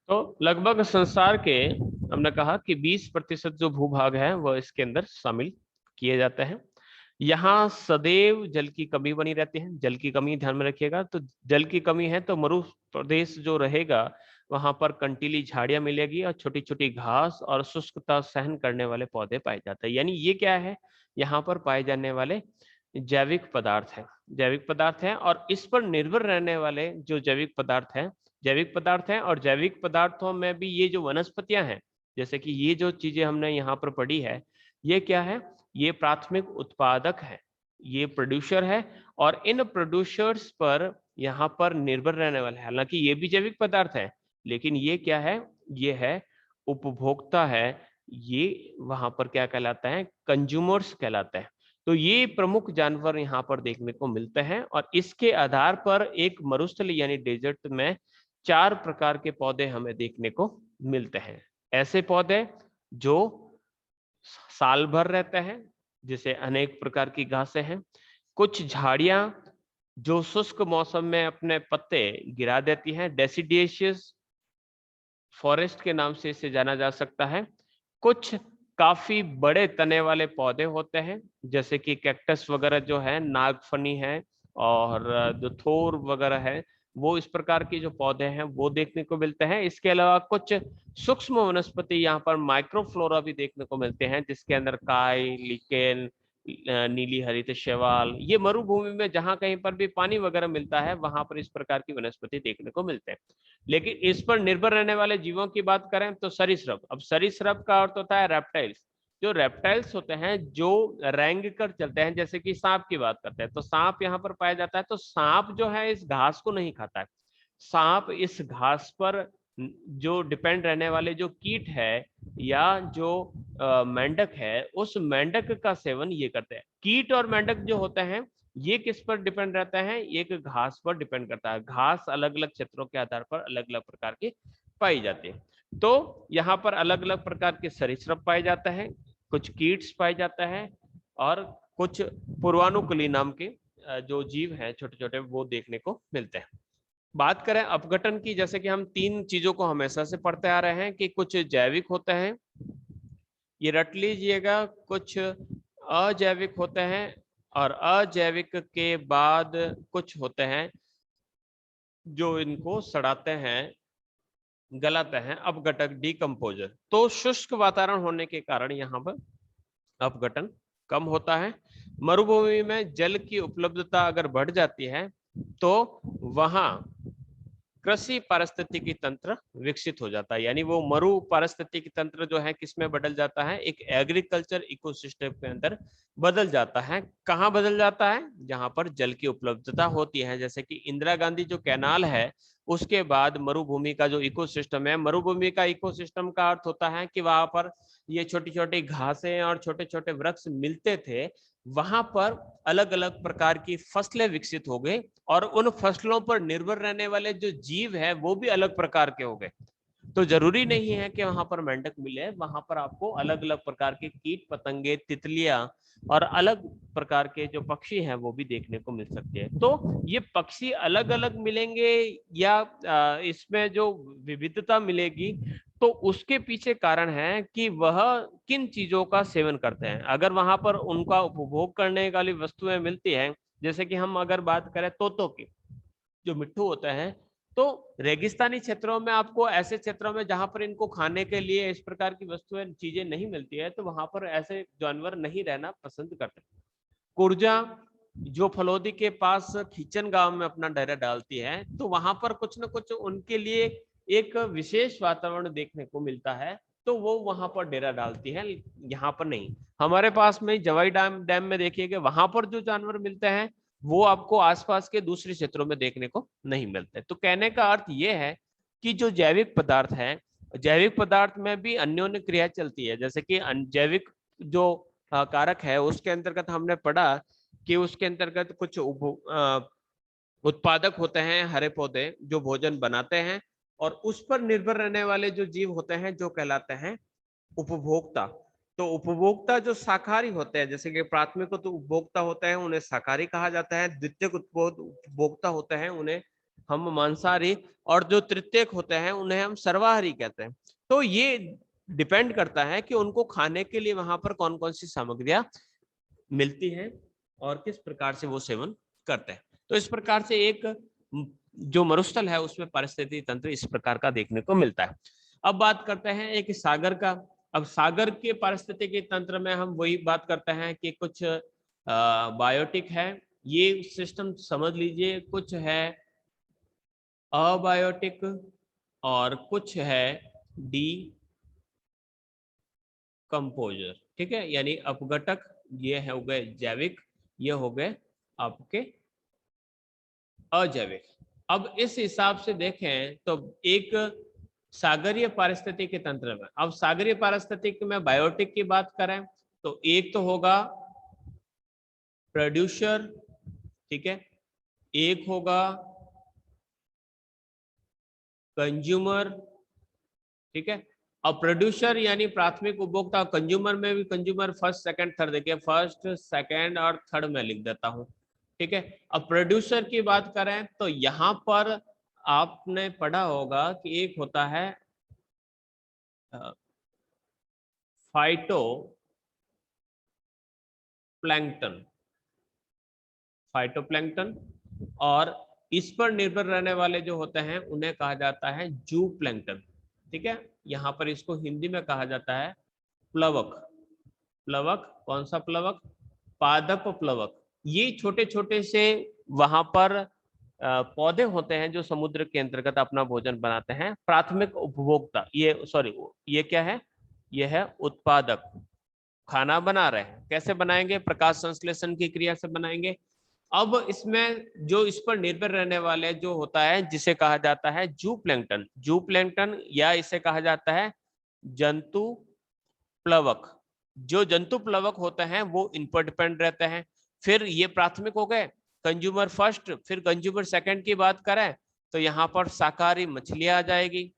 तो लगभग संसार के हमने कहा कि 20% जो भूभाग है वह इसके अंदर शामिल किए जाते हैं। यहाँ सदैव जल की कमी बनी रहती है। जल की कमी ध्यान में रखिएगा। तो जल की कमी है तो मरु प्रदेश जो रहेगा वहां पर कंटीली झाड़ियां मिलेगी और छोटी छोटी घास और शुष्कता सहन करने वाले पौधे पाए जाते हैं। यानी ये क्या है, यहाँ पर पाए जाने वाले जैविक पदार्थ है। जैविक पदार्थ है और इस पर निर्भर रहने वाले जो जैविक पदार्थ हैं। और जैविक पदार्थों में भी ये जो वनस्पतियां हैं, जैसे कि ये जो चीजें हमने यहाँ पर पढ़ी है, ये क्या है, ये प्राथमिक उत्पादक है, ये प्रोड्यूसर है। और इन प्रोड्यूसर्स पर यहाँ पर निर्भर रहने वाले, हालांकि ये भी जैविक पदार्थ है, लेकिन ये क्या है, ये है उपभोक्ता है। ये वहां पर क्या कहलाता है, कंज्यूमर्स कहलाता है। तो ये प्रमुख जानवर यहाँ पर देखने को मिलते हैं। और इसके आधार पर एक मरुस्थल यानी डेजर्ट में 4 प्रकार के पौधे हमें देखने को मिलते हैं। ऐसे पौधे जो साल भर रहते हैं, जिसे अनेक प्रकार की घासें हैं। कुछ झाड़ियां जो शुष्क मौसम में अपने पत्ते गिरा देती हैं, डेसिडियस फॉरेस्ट के नाम से इसे जाना जा सकता है। कुछ काफी बड़े तने वाले पौधे होते हैं, जैसे कि कैक्टस वगैरह जो है, नागफनी है, और जो थोर वगैरह है, वो इस प्रकार के जो पौधे हैं वो देखने को मिलते हैं। इसके अलावा कुछ सूक्ष्म वनस्पति यहाँ पर माइक्रोफ्लोरा भी देखने को मिलते हैं, जिसके अंदर काई, लिकेन, नीली हरित शैवाल, ये मरुभूमि में जहां कहीं पर भी पानी वगैरह मिलता है वहां पर इस प्रकार की वनस्पति देखने को मिलते हैं। लेकिन इस पर निर्भर रहने वाले जीवों की बात करें तो सरीसृप। अब सरीसृप का अर्थ होता है रेप्टाइल्स। जो रेप्टाइल्स होते हैं जो रेंग कर चलते हैं, जैसे कि सांप की बात करते हैं तो सांप यहाँ पर पाया जाता है। तो सांप जो है इस घास को नहीं खाता है। सांप इस घास पर जो डिपेंड रहने वाले जो कीट है या जो मेंढक है, उस मेंढक का सेवन ये करते हैं। कीट और मेंढक जो होते हैं ये किस पर डिपेंड रहता है, एक घास पर डिपेंड करता है। घास अलग अलग क्षेत्रों के आधार पर अलग अलग प्रकार की पाई जाती है। तो यहाँ पर अलग अलग प्रकार के सरीसृप पाए जाते हैं, कुछ कीट्स पाए जाते हैं, और कुछ पूर्वानुकूली नाम के जो जीव हैं छोटे छोटे, वो देखने को मिलते हैं। बात करें अपघटन की, जैसे कि हम 3 चीजों को हमेशा से पढ़ते आ रहे हैं कि कुछ जैविक होते हैं, ये रट लीजिएगा, कुछ अजैविक होते हैं, और अजैविक के बाद कुछ होते हैं जो इनको सड़ाते हैं, गलाते हैं, अपघटक, डिकम्पोजर। तो शुष्क वातावरण होने के कारण यहाँ पर अपघटन कम होता है। मरुभूमि में जल की उपलब्धता अगर बढ़ जाती है तो वहां कृषि पारिस्थितिकी तंत्र विकसित हो जाता है। यानी वो मरु पारिस्थितिकी तंत्र जो है किस में बदल जाता है, एक एग्रीकल्चर इकोसिस्टम के अंदर बदल जाता है। कहाँ बदल जाता है, जहां पर जल की उपलब्धता होती है। जैसे कि इंदिरा गांधी जो कैनाल है, उसके बाद मरुभूमि का जो इकोसिस्टम है, मरुभूमि का इकोसिस्टम का अर्थ होता है कि वहां पर ये छोटी छोटी घासें और छोटे छोटे वृक्ष मिलते थे। वहां पर अलग अलग प्रकार की फसलें विकसित हो गई, और उन फसलों पर निर्भर रहने वाले जो जीव है वो भी अलग प्रकार के हो गए। तो जरूरी नहीं है कि वहां पर मेंढक मिले, वहां पर आपको अलग अलग प्रकार के कीट पतंगे, तितलियां और अलग प्रकार के जो पक्षी हैं वो भी देखने को मिल सकते हैं। तो ये पक्षी अलग अलग मिलेंगे या इसमें जो विविधता मिलेगी, तो उसके पीछे कारण है कि वह किन चीजों का सेवन करते हैं। अगर वहां पर उनका उपभोग करने वाली वस्तुएं मिलती हैं, जैसे कि हम अगर बात करें तोतों की, जो मिट्ठू होता है, तो रेगिस्तानी क्षेत्रों में आपको, ऐसे क्षेत्रों में जहां पर इनको खाने के लिए इस प्रकार की वस्तुएं चीजें नहीं मिलती है, तो वहां पर ऐसे जानवर नहीं रहना पसंद करते। कुर्जा जो फलोदी के पास खींचन गांव में अपना डेरा डालती है, तो वहां पर कुछ न कुछ उनके लिए एक विशेष वातावरण देखने को मिलता है, तो वो वहां पर डेरा डालती है, यहाँ पर नहीं। हमारे पास में जवाई डैम में देखिएगा, वहां पर जो जानवर मिलते हैं वो आपको आसपास के दूसरे क्षेत्रों में देखने को नहीं मिलते। तो कहने का अर्थ ये है कि जो जैविक पदार्थ है, जैविक पदार्थ में भी अन्योन्य क्रिया चलती है। जैसे कि जैविक जो कारक है उसके अंतर्गत हमने पढ़ा कि उसके अंतर्गत कुछ उत्पादक होते हैं, हरे पौधे जो भोजन बनाते हैं, और उस पर निर्भर रहने वाले जो जीव होते हैं जो कहलाते हैं उपभोक्ता। तो उपभोक्ता जो शाकाहारी होते हैं, जैसे कि प्राथमिक तो उपभोक्ता होते हैं, उन्हें शाकाहारी कहा जाता है। द्वितीयक उपभोक्ता होते हैं, उन्हें हम मांसाहारी, और जो तृतीयक होते हैं उन्हें हम सर्वाहारी कहते हैं। तो ये डिपेंड करता है कि उनको खाने के लिए वहां पर कौन कौन सी सामग्रियां मिलती हैं और किस प्रकार से वो सेवन करते हैं। तो इस प्रकार से एक जो मरुस्थल है उसमें पारिस्थितिकी तंत्र इस प्रकार का देखने को मिलता है। अब बात करते हैं एक सागर का। अब सागर के पारिस्थितिकी तंत्र में हम वही बात करते हैं कि कुछ बायोटिक है, ये सिस्टम समझ लीजिए, कुछ है अबायोटिक और कुछ है डी कंपोजर। ठीक है, यानी अपघटक, ये हो गए जैविक, ये हो गए आपके अजैविक। अब इस हिसाब से देखें तो एक सागरीय पारिस्थितिकी तंत्र में, अब सागरीय पारिस्थितिकी में बायोटिक की बात करें तो एक तो होगा प्रोड्यूसर, ठीक है, एक होगा कंज्यूमर, ठीक है। अब प्रोड्यूसर यानी प्राथमिक उपभोक्ता, कंज्यूमर में भी कंज्यूमर फर्स्ट सेकंड थर्ड, देखिए फर्स्ट सेकंड और थर्ड में लिख देता हूं, ठीक है। अब प्रोड्यूसर की बात करें तो यहां पर आपने पढ़ा होगा कि एक होता है फाइटो प्लैंकटन, फाइटोप्लैंक्टन, और इस पर निर्भर रहने वाले जो होते हैं उन्हें कहा जाता है जू प्लैंक्टन, ठीक है। यहां पर इसको हिंदी में कहा जाता है प्लवक। प्लवक, कौन सा प्लवक? पादप प्लवक। ये छोटे छोटे से वहां पर पौधे होते हैं जो समुद्र के अंतर्गत अपना भोजन बनाते हैं। प्राथमिक उपभोक्ता, ये सॉरी, ये क्या है? ये है उत्पादक, खाना बना रहे हैं। कैसे बनाएंगे? प्रकाश संश्लेषण की क्रिया से बनाएंगे। अब इसमें जो इस पर निर्भर रहने वाले जो होता है जिसे कहा जाता है जू प्लैंक्टन, जू प्लैंक्टन, या इसे कहा जाता है जंतु प्लवक। जो जंतु प्लवक होते हैं वो इन पर डिपेंड रहते हैं। फिर ये प्राथमिक हो गए, कंज्यूमर फर्स्ट, फिर कंज्यूमर सेकंड की बात करें तो यहाँ पर शाकाहारी मछली आ जाएगी,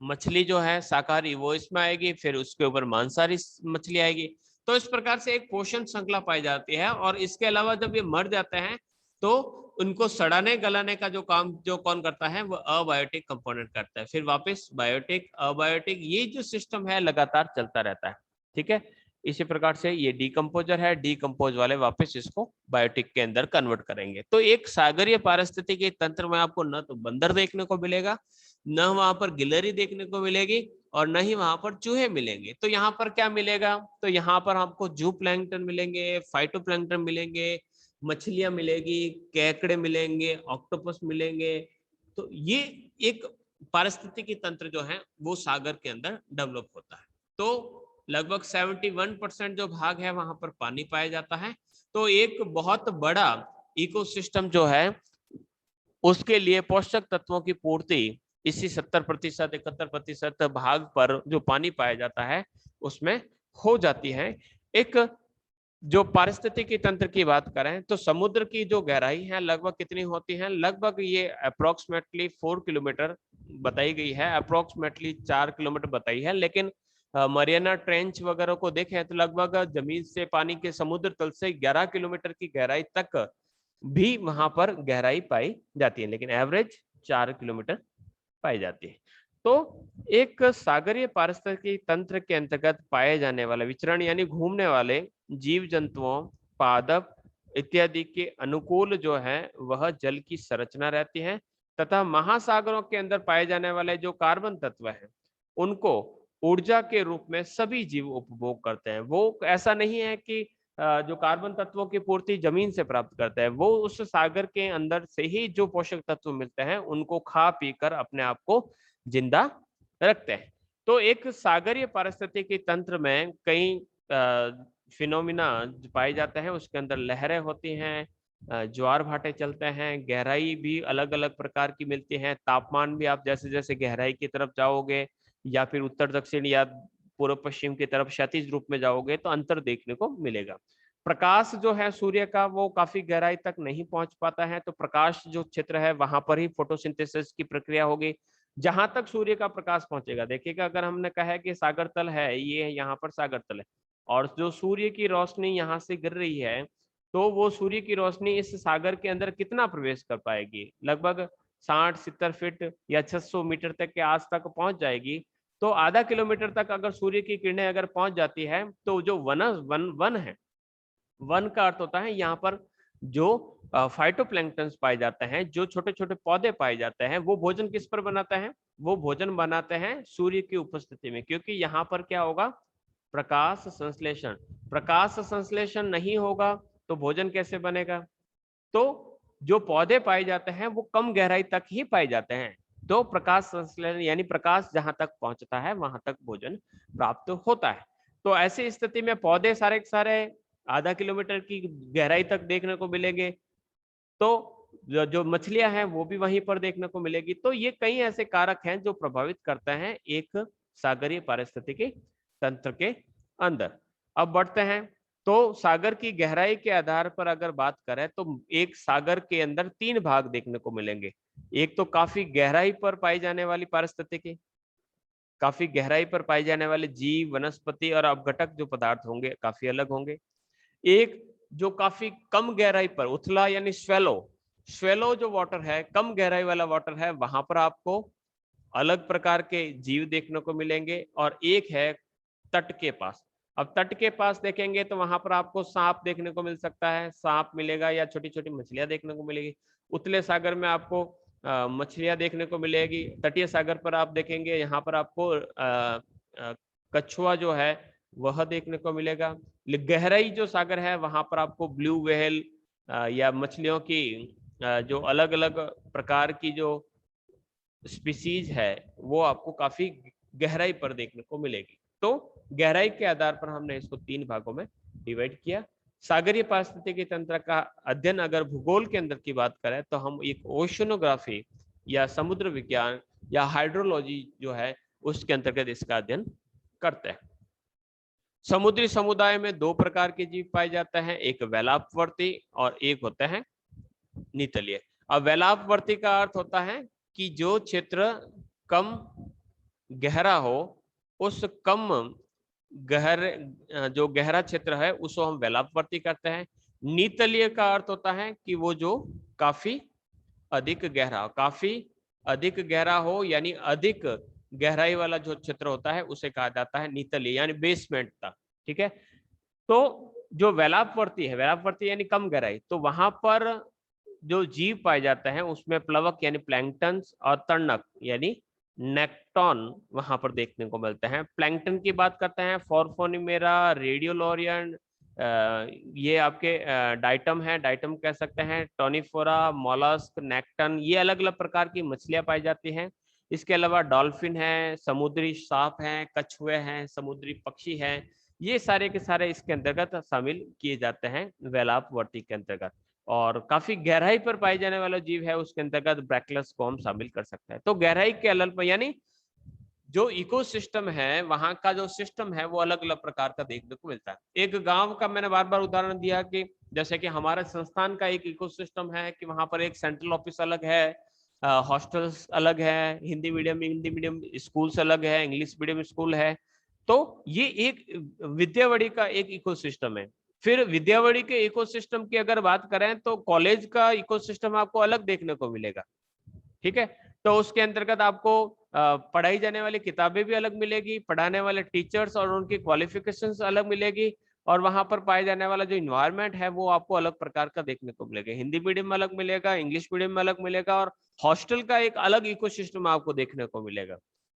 मछली जो है शाकाहारी वो इसमें आएगी, फिर उसके ऊपर मांसाहारी मछली आएगी। तो इस प्रकार से एक पोषण श्रृंखला पाई जाती है। और इसके अलावा जब ये मर जाते हैं तो उनको सड़ाने गलाने का जो काम जो कौन करता है, वो अबायोटिक कंपोनेंट करता है। फिर वापस बायोटिक, अबायोटिक, ये जो सिस्टम है लगातार चलता रहता है, ठीक है। इसी प्रकार से ये डीकम्पोजर है, डीकम्पोज वाले वापस इसको बायोटिक के अंदर कन्वर्ट करेंगे। तो एक सागरीय पारिस्थितिकी तंत्र में आपको न तो बंदर देखने को मिलेगा, न वहां पर गिलहरी देखने को मिलेगी, और न ही वहां पर चूहे मिलेंगे। तो यहाँ पर क्या मिलेगा? तो यहाँ पर आपको जू प्लैंक्टन मिलेंगे, फाइटोप्लैंक्टन मिलेंगे, मछलियां मिलेगी, केकड़े मिलेंगे, ऑक्टोपस मिलेंगे। तो ये एक पारिस्थितिकी तंत्र जो है वो सागर के अंदर डेवलप होता है। तो लगभग 71% जो भाग है वहां पर पानी पाया जाता है। तो एक बहुत बड़ा इकोसिस्टम जो है उसके लिए पोषक तत्वों की पूर्ति इसी 70% 71% भाग पर जो पानी पाया जाता है उसमें हो जाती है। एक जो पारिस्थितिकी तंत्र की बात करें तो समुद्र की जो गहराई है लगभग कितनी होती है? लगभग ये अप्रोक्सीमेटली 4 किलोमीटर बताई गई है, अप्रोक्सीमेटली 4 किलोमीटर बताई है। लेकिन मरियाना ट्रेंच वगैरह को देखें तो लगभग जमीन से पानी के समुद्र तल से 11 किलोमीटर की गहराई तक भी वहां पर गहराई पाई जाती है, लेकिन एवरेज 4 किलोमीटर पाई जाती है। तो एक सागरीय पारिस्थितिकी तंत्र के अंतर्गत पाए जाने वाले विचरण यानी घूमने वाले जीव जंतुओं, पादप इत्यादि के अनुकूल जो है वह जल की संरचना रहती है, तथा महासागरों के अंदर पाए जाने वाले जो कार्बन तत्व हैं उनको ऊर्जा के रूप में सभी जीव उपभोग करते हैं। वो ऐसा नहीं है कि जो कार्बन तत्वों की पूर्ति जमीन से प्राप्त करते हैं, वो उस सागर के अंदर से ही जो पोषक तत्व मिलते हैं उनको खा पी कर अपने आप को जिंदा रखते हैं। तो एक सागरीय पारिस्थितिकी तंत्र में कई फिनोमिना पाए जाते हैं, उसके अंदर लहरें होती हैं, ज्वार भाटे चलते हैं, गहराई भी अलग अलग प्रकार की मिलती है, तापमान भी आप जैसे जैसे गहराई की तरफ जाओगे या फिर उत्तर दक्षिण या पूर्व पश्चिम की तरफ क्षैतिज रूप में जाओगे तो अंतर देखने को मिलेगा। प्रकाश जो है सूर्य का वो काफी गहराई तक नहीं पहुंच पाता है, तो प्रकाश जो क्षेत्र है वहां पर ही फोटोसिंथेसिस की प्रक्रिया होगी। जहां तक सूर्य का प्रकाश पहुंचेगा, देखिएगा अगर हमने कहा है कि सागर तल है, ये यहाँ पर सागर तल है, और जो सूर्य की रोशनी यहाँ से गिर रही है तो वो सूर्य की रोशनी इस सागर के अंदर कितना प्रवेश कर पाएगी, लगभग 60-70 फीट या 600 मीटर तक के आस तक पहुंच जाएगी। तो आधा किलोमीटर तक अगर सूर्य की किरणें अगर पहुंच जाती है तो जो वन है, वन का अर्थ होता है यहाँ पर जो फाइटोप्लैंक्टन्स पाए जाते हैं, जो छोटे छोटे पौधे पाए जाते हैं, वो भोजन किस पर बनाते हैं, वो भोजन बनाते हैं सूर्य की उपस्थिति में। क्योंकि यहाँ पर क्या होगा, प्रकाश संश्लेषण। प्रकाश संश्लेषण नहीं होगा तो भोजन कैसे बनेगा। तो जो पौधे पाए जाते हैं वो कम गहराई तक ही पाए जाते हैं, तो प्रकाश संश्लेषण यानी प्रकाश जहां तक पहुंचता है वहां तक भोजन प्राप्त होता है। तो ऐसी स्थिति में पौधे सारे के सारे आधा किलोमीटर की गहराई तक देखने को मिलेंगे। तो जो मछलियां हैं वो भी वहीं पर देखने को मिलेगी। तो ये कई ऐसे कारक हैं जो प्रभावित करते हैं एक सागरीय पारिस्थितिकी तंत्र के अंदर। अब बढ़ते हैं, तो सागर की गहराई के आधार पर अगर बात करें तो एक सागर के अंदर 3 भाग देखने को मिलेंगे। एक तो काफी गहराई पर पाई जाने वाली पारिस्थितिकी, काफी गहराई पर पाए जाने वाले जीव, वनस्पति और अपघटक जो पदार्थ होंगे काफी अलग होंगे। एक जो काफी कम गहराई पर उथला यानी स्वेलो, स्वेलो जो वाटर है, कम गहराई वाला वाटर है, वहां पर आपको अलग प्रकार के जीव देखने को मिलेंगे। और एक है तट के पास। अब तट के पास देखेंगे तो वहां पर आपको सांप देखने को मिल सकता है, सांप मिलेगा या छोटी छोटी मछलियां देखने को मिलेगी। उतले सागर में आपको मछलियां देखने को मिलेगी। तटीय सागर पर आप देखेंगे यहाँ पर आपको कछुआ जो है वह देखने को मिलेगा। गहराई जो सागर है वहां पर आपको ब्लू व्हेल या मछलियों की जो अलग अलग प्रकार की जो स्पीसीज है वो आपको काफी गहराई पर देखने को मिलेगी। तो गहराई के आधार पर हमने इसको 3 भागों में डिवाइड किया। सागरीय पारिस्थितिकी तंत्र का अध्ययन अगर भूगोल के अंदर की बात करें तो हम एक ओशनोग्राफी या समुद्र विज्ञान या हाइड्रोलॉजी जो है उसके अंतर्गत इसका अध्ययन करते हैं। समुद्री समुदाय में 2 प्रकार के जीव पाए जाते हैं, एक वैलापवर्ती और एक होते हैं नितलीय। अब वैलापवर्ती का अर्थ होता है कि जो क्षेत्र कम गहरा हो, उस कम जो गहरा क्षेत्र है उसको हम वैलापवर्ती करते हैं। नितलीय का अर्थ होता है कि वो जो काफी अधिक गहरा, काफी अधिक गहरा हो यानी अधिक गहराई वाला जो क्षेत्र होता है उसे कहा जाता है नितलीय यानी बेसमेंट तक। ठीक है, तो जो वैलापवर्ती है, वैलापवर्ती यानी कम गहराई, तो वहां पर जो जीव पाए जाते हैं उसमें प्लवक यानी प्लैंक्टन्स और तर्णक यानी नेक्टॉन वहां पर देखने को मिलते हैं। प्लैंक्टन की बात करते हैं, फॉर्फोनिमेरा, रेडियोलोरियन, ये आपके डाइटम है, डाइटम कह सकते हैं, टोनिफोरा, मोलस्क, नेक्टन, ये अलग अलग प्रकार की मछलियां पाई जाती हैं। इसके अलावा डॉल्फिन है, समुद्री सांप हैं, कछुए हैं, समुद्री पक्षी हैं, ये सारे के सारे इसके अंतर्गत शामिल किए जाते हैं वैलापवर्ती के अंतर्गत। और काफी गहराई पर पाए जाने वाला जीव है उसके अंतर्गत ब्रैकलस को हम शामिल कर सकते हैं। तो गहराई के अलग पर यानी जो इकोसिस्टम है वहां का जो सिस्टम है वो अलग अलग प्रकार का देखने को मिलता है। एक गांव का मैंने बार बार उदाहरण दिया कि जैसे कि हमारे संस्थान का एक इकोसिस्टम है कि वहां पर एक सेंट्रल ऑफिस अलग है, हॉस्टल्स अलग है, हिंदी मीडियम स्कूल्स अलग है, इंग्लिश मीडियम स्कूल है। तो ये एक विद्यावड़ी का एक इकोसिस्टम है। फिर विद्यावड़ी के इकोसिस्टम की अगर बात करें तो कॉलेज का इकोसिस्टम आपको अलग देखने को मिलेगा। ठीक है, तो उसके अंतर्गत आपको पढ़ाई जाने वाली किताबें भी अलग मिलेगी, पढ़ाने वाले टीचर्स और उनकी क्वालिफिकेशंस अलग मिलेगी, और वहां पर पाए जाने वाला जो इन्वायरमेंट है वो आपको अलग प्रकार का देखने को मिलेगा। हिंदी मीडियम में अलग मिलेगा, इंग्लिश मीडियम में अलग मिलेगा, और हॉस्टल का एक अलग इकोसिस्टम आपको देखने को मिलेगा।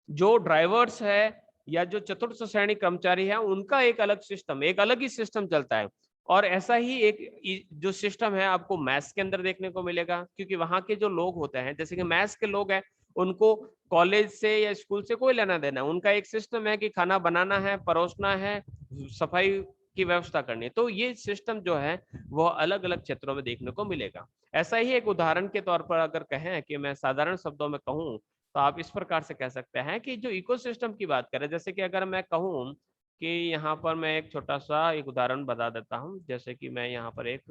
जो ड्राइवर्स है या जो चतुर्थ श्रेणी कर्मचारी है उनका एक अलग सिस्टम, एक अलग ही सिस्टम चलता है। और ऐसा ही एक जो सिस्टम है आपको मैथ्स के अंदर देखने को मिलेगा, क्योंकि वहां के जो लोग होते हैं जैसे कि मैथ्स के लोग हैं उनको कॉलेज से या स्कूल से कोई लेना देना, उनका एक सिस्टम है कि खाना बनाना है, परोसना है, सफाई की व्यवस्था करनी है। तो ये सिस्टम जो है वो अलग अलग क्षेत्रों में देखने को मिलेगा। ऐसा ही एक उदाहरण के तौर पर अगर कहें कि मैं साधारण शब्दों में कहूँ तो आप इस प्रकार से कह सकते हैं कि जो इकोसिस्टम की बात करें, जैसे कि अगर मैं कहूँ कि यहाँ पर मैं एक छोटा सा एक उदाहरण बता देता हूँ। जैसे कि मैं यहाँ पर एक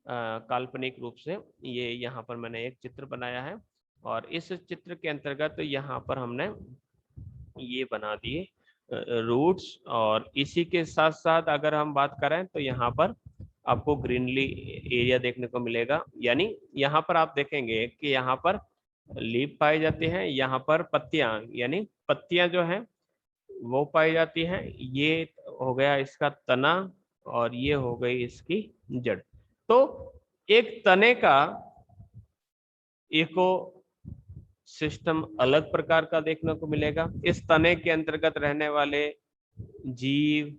काल्पनिक रूप से ये यहाँ पर मैंने एक चित्र बनाया है, और इस चित्र के अंतर्गत यहाँ पर हमने ये बना दिए रूट्स, और इसी के साथ साथ अगर हम बात करें तो यहाँ पर आपको ग्रीनली एरिया देखने को मिलेगा। यानी यहाँ पर आप देखेंगे कि यहाँ पर लीफ पाई जाती है, यहाँ पर पत्तियां, यानी पत्तियां जो है वो पाई जाती हैं। ये हो गया इसका तना और ये हो गई इसकी जड़। तो एक तने का इको सिस्टम अलग प्रकार का देखने को मिलेगा। इस तने के अंतर्गत रहने वाले जीव,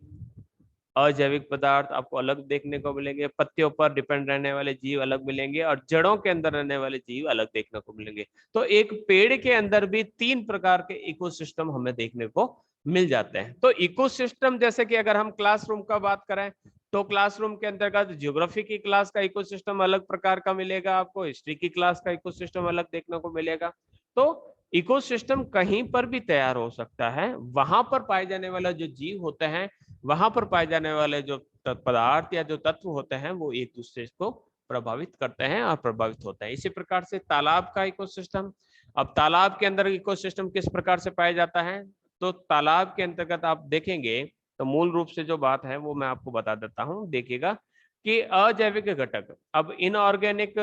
अजैविक पदार्थ आपको अलग देखने को मिलेंगे, पत्तियों पर डिपेंड रहने वाले जीव अलग मिलेंगे और जड़ों के अंदर रहने वाले जीव अलग देखने को मिलेंगे। तो एक पेड़ के अंदर भी 3 प्रकार के इकोसिस्टम हमें देखने को मिल जाते हैं। तो इकोसिस्टम जैसे कि अगर हम क्लासरूम का बात करें तो क्लासरूम के अंतर्गत ज्योग्राफी की क्लास का इकोसिस्टम अलग प्रकार का मिलेगा, आपको हिस्ट्री की क्लास का इकोसिस्टम अलग देखने को मिलेगा। तो इकोसिस्टम कहीं पर भी तैयार हो सकता है, वहां पर पाए जाने वाला जो जीव होते हैं, वहां पर पाए जाने वाले जो पदार्थ या जो तत्व होते हैं वो एक दूसरे को प्रभावित करते हैं और प्रभावित होते हैं। इसी प्रकार से तालाब का इकोसिस्टम, अब तालाब के अंदर इकोसिस्टम किस प्रकार से पाया जाता है, तो तालाब के अंतर्गत आप देखेंगे तो मूल रूप से जो बात है वो मैं आपको बता देता हूँ। देखिएगा कि अजैविक घटक, अब इनऑर्गेनिक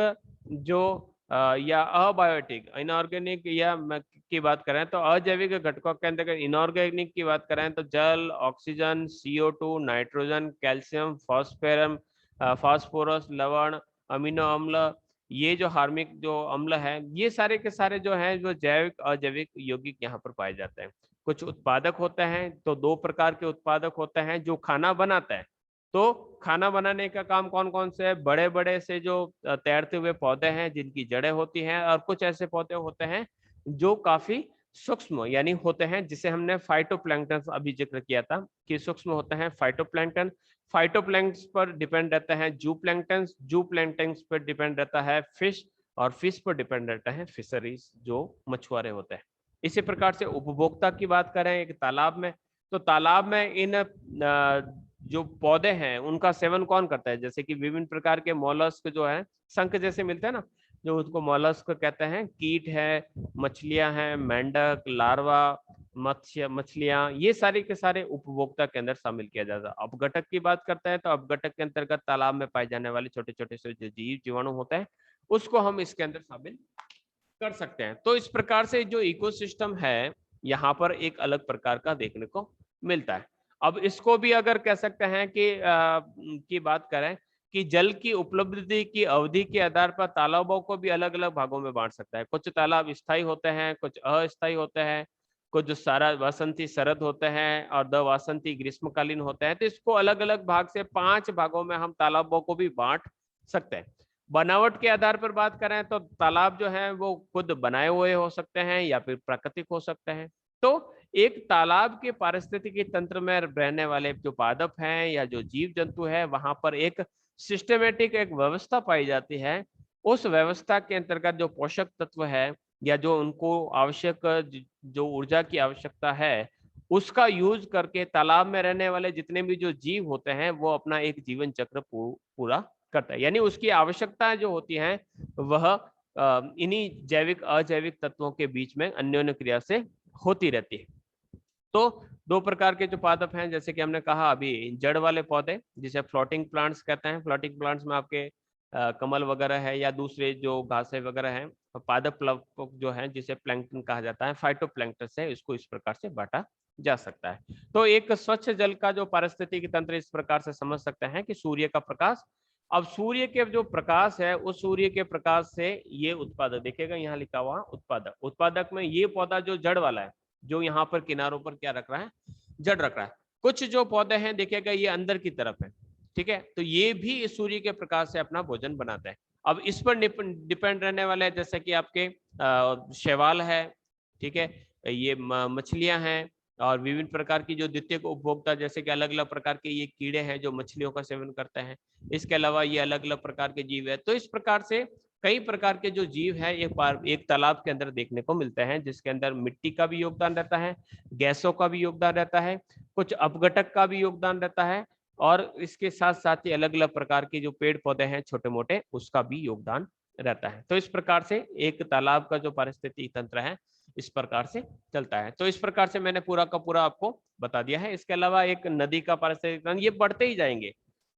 जो या अबायोटिक, इनऑर्गेनिक या की बात करें तो अजैविक घटकों के अंदर इनऑर्गेनिक की बात करें तो जल, oxygen, CO2, nitrogen, calcium, phosphorus, लवण, अमीनो अम्ल, ये जो हार्मिक जो अम्ल है, ये सारे के सारे जो है जो जैविक अजैविक यौगिक यहाँ पर पाए जाते हैं। कुछ उत्पादक होते हैं, तो 2 प्रकार के उत्पादक होते हैं जो खाना बनाता है। तो खाना बनाने का काम कौन कौन से है, बड़े बड़े से जो तैरते हुए पौधे हैं जिनकी जड़ें होती हैं, और कुछ ऐसे पौधे होते हैं जो काफी सूक्ष्म यानी होते हैं, जिसे हमने फाइटोप्लैंक्टन अभी जिक्र किया था कि सूक्ष्म होते हैं फाइटोप्लैंक्टन। फाइटोप्लैंक्टन पर डिपेंड रहता है जूप्लैंक्टन, जूप्लैंक्टन पर डिपेंड रहता है फिश, और फिश पर डिपेंड रहता है फिशरीज जो मछुआरे होते हैं। इसी प्रकार से उपभोक्ता की बात करें एक तालाब में, तो तालाब में इन जो पौधे हैं उनका सेवन कौन करता है, जैसे कि विभिन्न प्रकार के मोलस्क जो है शंख जैसे मिलते हैं ना, जो उसको मोलस्क कहते हैं, कीट है, मछलियां हैं, मेंढक, लार्वा, मत्स्य मछलियां, ये सारे के सारे उपभोक्ता के अंदर शामिल किया जाता है। अपघटक की बात करते हैं तो अपघटक के अंतर्गत तालाब में पाए जाने वाले छोटे छोटे से जो जीव जीवाणु होते हैं उसको हम इसके अंदर शामिल कर सकते हैं। तो इस प्रकार से जो इकोसिस्टम है यहाँ पर एक अलग प्रकार का देखने को मिलता है। अब इसको भी अगर कह सकते हैं कि की बात करें कि जल की उपलब्धि की अवधि के आधार पर तालाबों को भी अलग अलग भागों में बांट सकता है। कुछ तालाब स्थायी होते हैं, कुछ अस्थायी होते हैं, कुछ जो सारा वसंती शरद होते हैं और द वासंती ग्रीष्मकालीन होते हैं। तो इसको अलग अलग भाग से 5 भागों में हम तालाबों को भी बांट सकते हैं। बनावट के आधार पर बात करें तो तालाब जो है वो खुद बनाए हुए हो सकते हैं या फिर प्राकृतिक हो सकते हैं। तो एक तालाब के पारिस्थितिकी तंत्र में रहने वाले जो पादप हैं या जो जीव जंतु है, वहां पर एक सिस्टमेटिक एक व्यवस्था पाई जाती है। उस व्यवस्था के अंतर्गत जो पोषक तत्व है या जो उनको आवश्यक जो ऊर्जा की आवश्यकता है, उसका यूज करके तालाब में रहने वाले जितने भी जो जीव होते हैं वो अपना एक जीवन चक्र पूरा करता है। यानी उसकी आवश्यकता जो होती है वह इन्हीं जैविक अजैविक तत्वों के बीच में अन्योन्य क्रिया से होती रहती है। तो 2 प्रकार के जो पादप हैं, जैसे कि हमने कहा अभी जड़ वाले पौधे जिसे फ्लोटिंग प्लांट्स कहते हैं। फ्लोटिंग प्लांट्स में आपके कमल वगैरह है या दूसरे जो घासें वगैरह हैं। पादप जो है जिसे प्लैंक्टन कहा जाता है, फाइटोप्लैंक्टन से इसको इस प्रकार से बांटा जा सकता है। तो एक स्वच्छ जल का जो पारिस्थितिकी तंत्र इस प्रकार से समझ सकते हैं कि सूर्य का प्रकाश, अब सूर्य के जो प्रकाश है उस सूर्य के प्रकाश से ये उत्पादक देखिएगा यहाँ लिखा हुआ उत्पादक, उत्पादक में ये पौधा जो जड़ वाला है, जो यहाँ पर किनारों पर क्या रख रहा है, जड़ रख रहा है। कुछ जो पौधे हैं देखिएगा ये अंदर की तरफ है, ठीक है, तो ये भी इस सूर्य के प्रकाश से अपना भोजन बनाते हैं। अब इस पर डिपेंड रहने वाले हैं जैसे कि आपके शैवाल है, ठीक है, ये मछलियां हैं और विभिन्न प्रकार की जो द्वितीयक उपभोक्ता जैसे कि अलग अलग प्रकार के ये कीड़े हैं जो मछलियों का सेवन करते हैं। इसके अलावा ये अलग अलग प्रकार के जीव है। तो इस प्रकार से कई प्रकार के जो जीव है एक तालाब के अंदर देखने को मिलते हैं, जिसके अंदर मिट्टी का भी योगदान रहता है, गैसों का भी योगदान रहता है, कुछ अपघटक का भी योगदान रहता है, और इसके साथ साथ ही अलग अलग प्रकार के जो पेड़ पौधे हैं छोटे मोटे उसका भी योगदान रहता है। तो इस प्रकार से एक तालाब का जो पारिस्थितिकी तंत्र है इस प्रकार से चलता है। तो इस प्रकार से मैंने पूरा का पूरा आपको बता दिया है। इसके अलावा एक नदी का पारिस्थितिकी तंत्र, ये बढ़ते ही जाएंगे,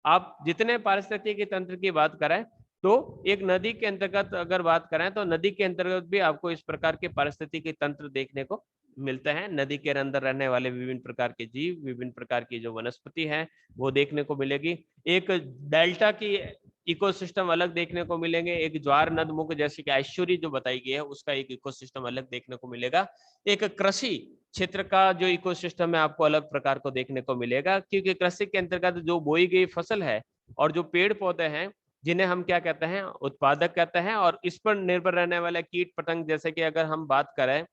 आप जितने पारिस्थितिकी तंत्र की बात करें तो एक नदी के अंतर्गत अगर बात करें तो नदी के अंतर्गत भी आपको इस प्रकार के पारिस्थितिकी तंत्र देखने को मिलते हैं। नदी के अंदर रहने वाले विभिन्न प्रकार के जीव, विभिन्न प्रकार की जो वनस्पति है वो देखने को मिलेगी। एक डेल्टा की इकोसिस्टम अलग देखने को मिलेंगे। एक ज्वार नदमुख जैसे कि ऐश्वर्य जो बताई गई है उसका एक इकोसिस्टम अलग देखने को मिलेगा। एक कृषि क्षेत्र का जो इकोसिस्टम है आपको अलग प्रकार को देखने को मिलेगा, क्योंकि कृषि के अंतर्गत जो बोई गई फसल है और जो पेड़ पौधे हैं जिन्हें हम क्या कहते हैं, उत्पादक कहते हैं, और इस पर निर्भर रहने वाले कीट पतंग, जैसे कि अगर हम बात करें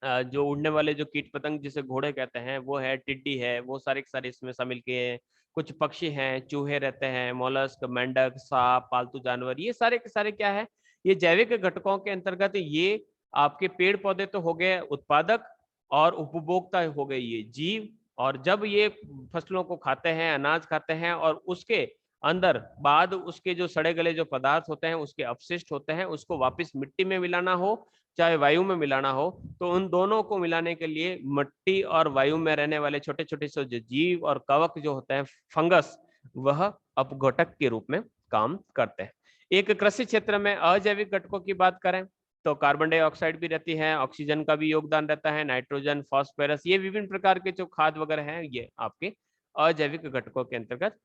जो उड़ने वाले जो कीट पतंग जिसे घोड़े कहते हैं वो है, टिड्डी है, वो सारे के सारे इसमें शामिल किए हैं। कुछ पक्षी हैं, चूहे रहते हैं, मोलस्क, मेंढक, सांप, पालतू जानवर, ये सारे के सारे क्या है, ये जैविक घटकों के अंतर्गत ये आपके पेड़ पौधे तो हो गए उत्पादक और उपभोक्ता हो गए ये जीव। और जब ये फसलों को खाते हैं, अनाज खाते हैं, और उसके अंदर बाद उसके जो सड़े गले जो पदार्थ होते हैं उसके अपशिष्ट होते हैं, उसको वापस मिट्टी में मिलाना हो चाहे वायु में मिलाना हो, तो उन दोनों को मिलाने के लिए मिट्टी और वायु में रहने वाले छोटे छोटे से जो जीव और कवक जो होते हैं, फंगस, वह अपघटक के रूप में काम करते हैं। एक कृषि क्षेत्र में अजैविक घटकों की बात करें तो कार्बन डाइऑक्साइड भी रहती है, ऑक्सीजन का भी योगदान रहता है, नाइट्रोजन, फास्फोरस, ये विभिन्न प्रकार के जो खाद वगैरह हैं ये आपके अजैविक घटकों के अंतर्गत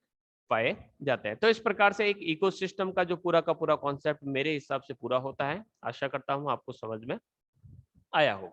पाए जाते हैं। तो इस प्रकार से एक इकोसिस्टम का जो पूरा का पूरा कॉन्सेप्ट मेरे हिसाब से पूरा होता है। आशा करता हूं आपको समझ में आया होगा।